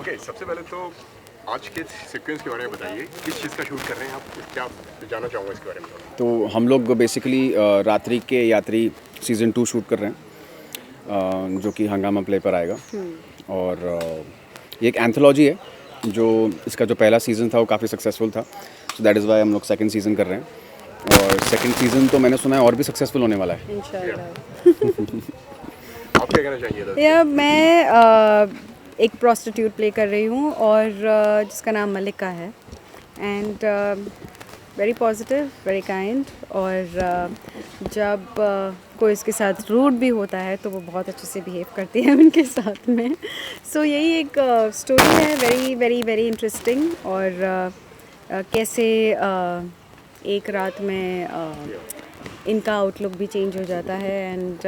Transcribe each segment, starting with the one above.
Okay, सबसे पहले तो आज के सीक्वेंस के बारे में बताइए, किस चीज़ का शूट कर रहे हैं आप? क्या जानना चाहूँगा इसके बारे में थोड़ा। तो हम लोग बेसिकली रात्रि के यात्री सीज़न 2 शूट कर रहे हैं, जो कि हंगामा प्ले पर आएगा। और ये एक एंथोलॉजी है। जो इसका जो पहला सीज़न था वो काफ़ी सक्सेसफुल था, सो दैट इज़ वाई हम लोग सेकंड सीज़न कर रहे हैं। और सेकंड सीज़न तो मैंने सुना है और भी सक्सेसफुल होने वाला है। इंशाल्लाह। आप क्या कहना चाहिए था? या मैं एक प्रोस्टिट्यूट प्ले कर रही हूँ और जिसका नाम मलिका है and very positive, very kind. और जब कोई इसके साथ रूड भी होता है तो वो बहुत अच्छे से बिहेव करती है उनके साथ में। सो यही एक स्टोरी है, वेरी वेरी वेरी इंटरेस्टिंग। और कैसे एक रात में इनका आउटलुक भी चेंज हो जाता है and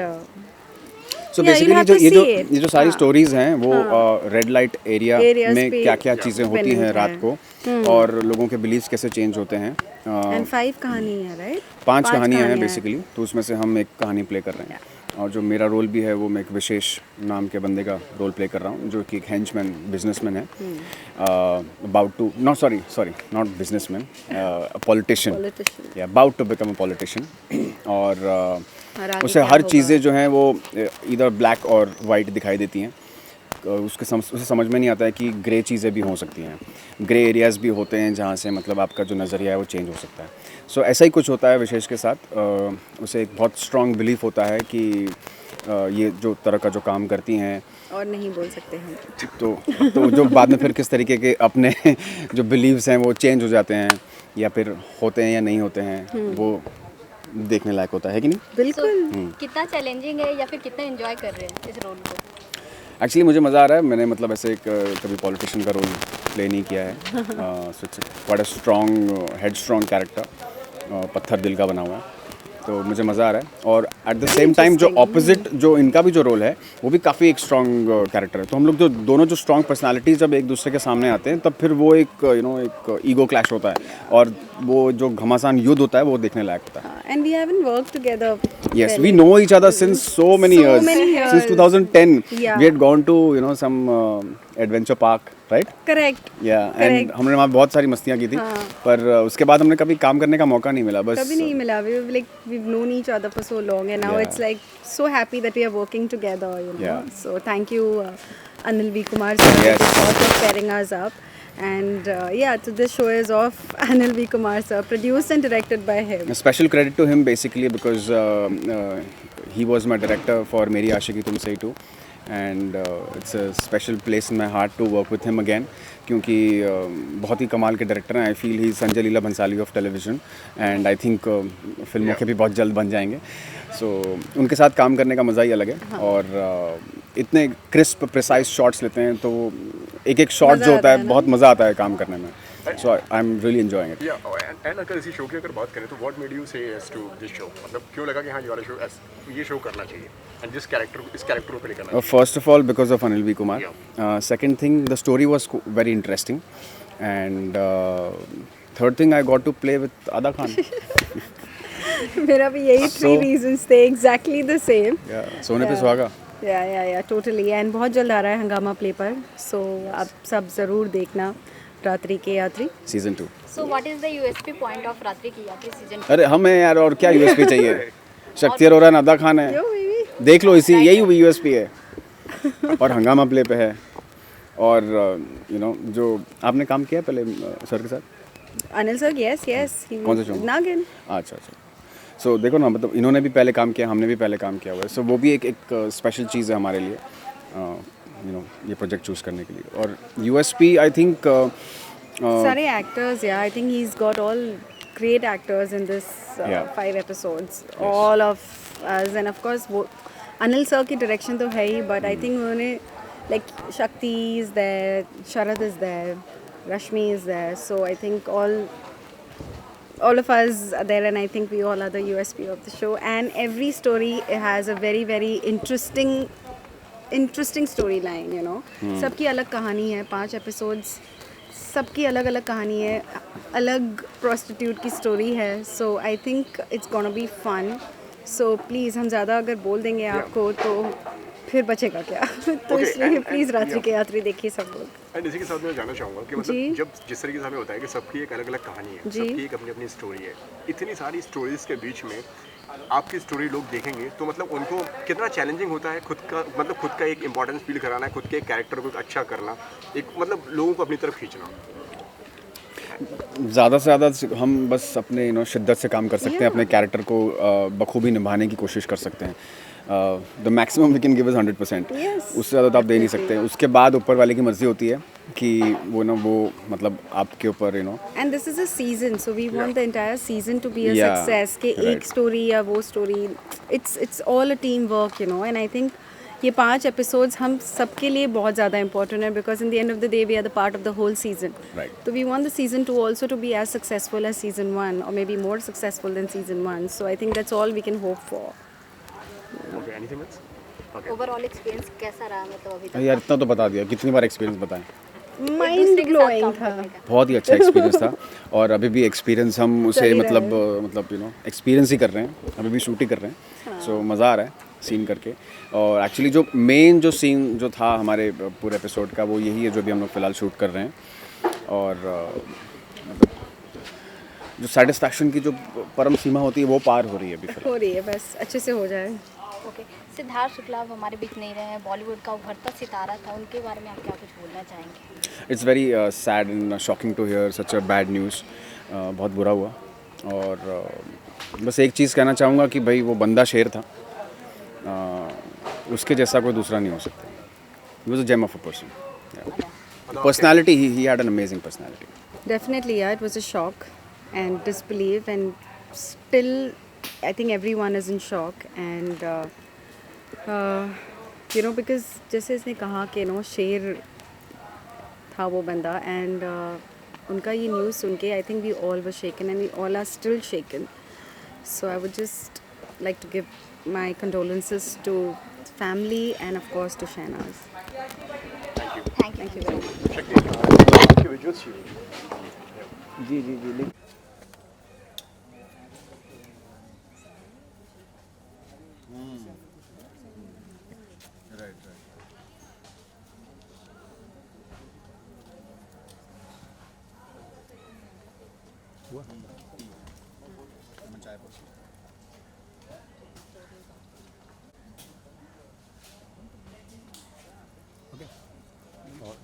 so Yeah, you'll basically have जो to ये जो see it. ये जो सारी हाँ. स्टोरीज हैं वो रेड लाइट एरिया Areas में पे क्या क्या चीज़ें होती dependent हैं रात है. को, और लोगों के बिलीव्स कैसे चेंज होते हैं। एंड 5 कहानी है, राइट? 5 कहानियाँ हैं बेसिकली, तो उसमें से हम एक कहानी प्ले कर रहे हैं। और जो मेरा रोल भी है वो मैं एक विशेष नाम के बंदे का रोल प्ले कर रहा हूँ, जो कि एक हेंचमैन बिजनेसमैन है, about to not not businessman, politician, या about to become a politician. और आगे उसे क्या हर होगा? चीज़ें जो हैं वो इधर ब्लैक और वाइट दिखाई देती हैं। उसे समझ में नहीं आता है कि ग्रे चीज़ें भी हो सकती हैं, ग्रे एरियाज़ भी होते हैं जहाँ से मतलब आपका जो नज़रिया है वो चेंज हो सकता है। सो ऐसा ही कुछ होता है विशेष के साथ। उसे एक बहुत स्ट्रॉन्ग बिलीफ होता है कि ये जो तरह का जो काम करती हैं, और नहीं बोल सकते हम। तो जो बाद में फिर किस तरीके के अपने जो बिलीव्स हैं वो चेंज हो जाते हैं, या फिर होते हैं या नहीं होते हैं, वो देखने लायक होता है कि नहीं। बिल्कुल। कितना चैलेंजिंग है या फिर कितना एंजॉय कर रहे हैं इस रोल को? एक्चुअली मुझे मज़ा आ रहा है। मैंने मतलब ऐसे एक कभी पॉलिटिशियन का रोल प्ले नहीं किया है। So it's quite a strong head strong character, पत्थर दिल का बना हुआ है, तो मुझे मज़ा आ रहा है। और एट द सेम टाइम जो ऑपोजिट जो इनका भी जो रोल है वो भी काफ़ी एक स्ट्रॉन्ग कैरेक्टर है। तो हम लोग जो दोनों जो स्ट्रॉन्ग पर्सनालिटीज़ जब एक दूसरे के सामने आते हैं तब फिर वो एक एक ईगो क्लैश होता है, और वो जो घमासान युद्ध होता है वो देखने लायक होता है। And we haven't worked together. Yes, we know each other since so many years. Since 2010, Yeah. we had gone to some adventure park, right? Correct. Yeah, and हमने वहाँ बहुत सारी मस्तियाँ की थी, पर उसके बाद हमने कभी काम करने का मौका नहीं मिला। बस कभी नहीं मिला। we've known each other for so long and now Yeah. it's like so happy that we are working together, you know. Yeah. So thank you Anil V. Kumar sir Yes. for pairing us up. And so this show is of Anil V. Kumar sir, produced and directed by him. a special credit to him basically because he was my director for Meri Aashiki Tumse Hi too, and it's a special place in my heart to work with him again, क्योंकि बहुत ही कमाल के director हैं। I feel he Sanjay Leela Bhansali of television, and I think फिल्मों के भी बहुत जल्द बन जाएंगे। सो उनके साथ काम करने का मज़ा ही अलग है। और इतने क्रिस्प प्रिसाइज शॉट्स लेते हैं, तो एक एक शॉट जो होता है बहुत मज़ा आता है काम करने में। So I am really enjoying it. And अगर इसी शो की अगर बात करें तो what made you say yes to this show? मतलब क्यों लगा कि हाँ ये शो करना चाहिए एंड इस कैरेक्टर को प्ले करना चाहिए? First of all, because of Anil V. Kumar. Second thing, the story was very interesting. And third thing, I got to play with Ada Khan. मेरा भी यही 3 So- reasons थे, exactly the same. सोने पे सुहागा। या टोटली। एंड बहुत जल्द आ रहा है हंगामा प्ले पर, सो आप सब ज़रूर देखना रात्रि के यात्री। Season 2। So what is the USP point of रात्रि की यात्री सीजन? अरे हमें यार और क्या यूएसपी चाहिए? शक्ति अरोरा, अदा खान है, यो बेबी। देख लो, इसी यही यूएसपी है। और हंगामा प्ले पे है। और जो आपने काम किया पहले सर के साथ? अनिल सर, यस कौन सा show? नागिन। अच्छा। सो देखो ना, मतलब इन्होंने भी पहले काम किया, हमने भी पहले काम किया हुआ है। सो वो भी एक स्पेशल चीज़ है हमारे लिए, ये प्रोजेक्ट चूज़ करने के लिए। और यूएसपी आई थिंक सारे actors, I think he is got all great actors in this 5 episodes, all of us. And of course वो अनिल सर की डायरेक्शन तो है ही, बट आई थिंक उन्होंने like Shakti is there, Sharad is there, Rashmi is there, so I think all of us are there, and I think we all are the USP of the show. And every story has a very very interesting storyline, you know. सबकी अलग कहानी है, 5 episodes, सबकी अलग अलग कहानी है, अलग प्रोस्टिट्यूट की स्टोरी है। So I think it's gonna be fun. So please, हम ज़्यादा अगर बोल देंगे आपको तो फिर बचेगा क्या तो Okay, इसलिए and- प्लीज़ रात्रि yeah. के यात्री देखिए सब लोग। एंड इसी के साथ मैं जानना चाहूँगा कि जी। मतलब जब जिस तरीके से हमें होता है कि सबकी एक अलग अलग कहानी है, जी। सबकी एक अपनी अपनी स्टोरी है, इतनी सारी स्टोरीज के बीच में आपकी स्टोरी लोग देखेंगे तो मतलब उनको कितना चैलेंजिंग होता है खुद का, मतलब खुद का एक इंपॉर्टेंस फील कराना, खुद के एक कैरेक्टर को एक अच्छा करना, एक मतलब लोगों को अपनी तरफ खींचना। ज़्यादा से ज़्यादा हम बस अपने शिद्दत से काम कर सकते हैं, अपने कैरेक्टर को बखूबी निभाने की कोशिश कर सकते हैं। The maximum we can give is 100%। Yes, उससे ज़्यादा तो आप दे नहीं सकते। उसके बाद ऊपर वाले की मर्ज़ी होती है कि वो मतलब आपके ऊपर and this is a season so we want the entire season to be a Yeah, success कि right. एक स्टोरी या वो story it's all a team work and I think ये 5 एपिसोड्स हम सबके लिए बहुत ज़्यादा इंपॉर्टेंट है because in the end of the day we are the part of the whole season. Right. तो we want the season 2 also to be as successful as season 1 or maybe more successful than season 1, so I think that's all we can hope for. Okay, anything else? Okay, overall experience कैसा रहा मतलब अभी तक? यार इतना तो बता दिया, कितनी बार एक्सपीरियंस बताएं। माइंड ब्लोइंग था। बहुत ही अच्छा एक्सपीरियंस था और अभी भी एक्सपीरियंस हम उसे चल ही मतलब एक्सपीरियंस ही कर रहे हैं, अभी भी शूट ही कर रहे हैं। सो मज़ा आ रहा है सीन करके। और एक्चुअली जो मेन जो सीन जो था हमारे पूरे एपिसोड का वो यही है जो भी हम लोग फ़िलहाल शूट कर रहे हैं। और मतलब जो सेटिस्फैक्शन की जो परम सीमा होती है वो पार हो रही है अभी फ़िलहाल। हो रही है, बस अच्छे से हो जाए। ओके, सिद्धार्थ शुक्ला अब हमारे बीच नहीं रहे हैं, बॉलीवुड का उभरता सितारा था, उनके बारे में आप क्या कुछ बोलना चाहेंगे? It's very sad and shocking to hear such a bad news. बहुत बुरा हुआ। और बस एक चीज़ कहना चाहूँगा कि भाई वो बंदा शेर था। उसके जैसा कोई दूसरा नहीं हो सकता। He was a gem of a person. Personality, he had an amazing personality. Definitely, yeah, it was a shock and disbelief, and still, I think everyone is in shock. And because जैसे इसने कहा कि शेर था वो बंदा, and उनका ये न्यूज़ सुन के I think we all were shaken and we all are still shaken. So I would just like to give my condolences to family and of course to Shahnaz. Thank you very much. शक्ति, आपके visuals चाहिए। जी जी जी।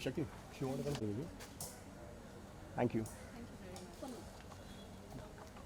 शक्ति, thank you.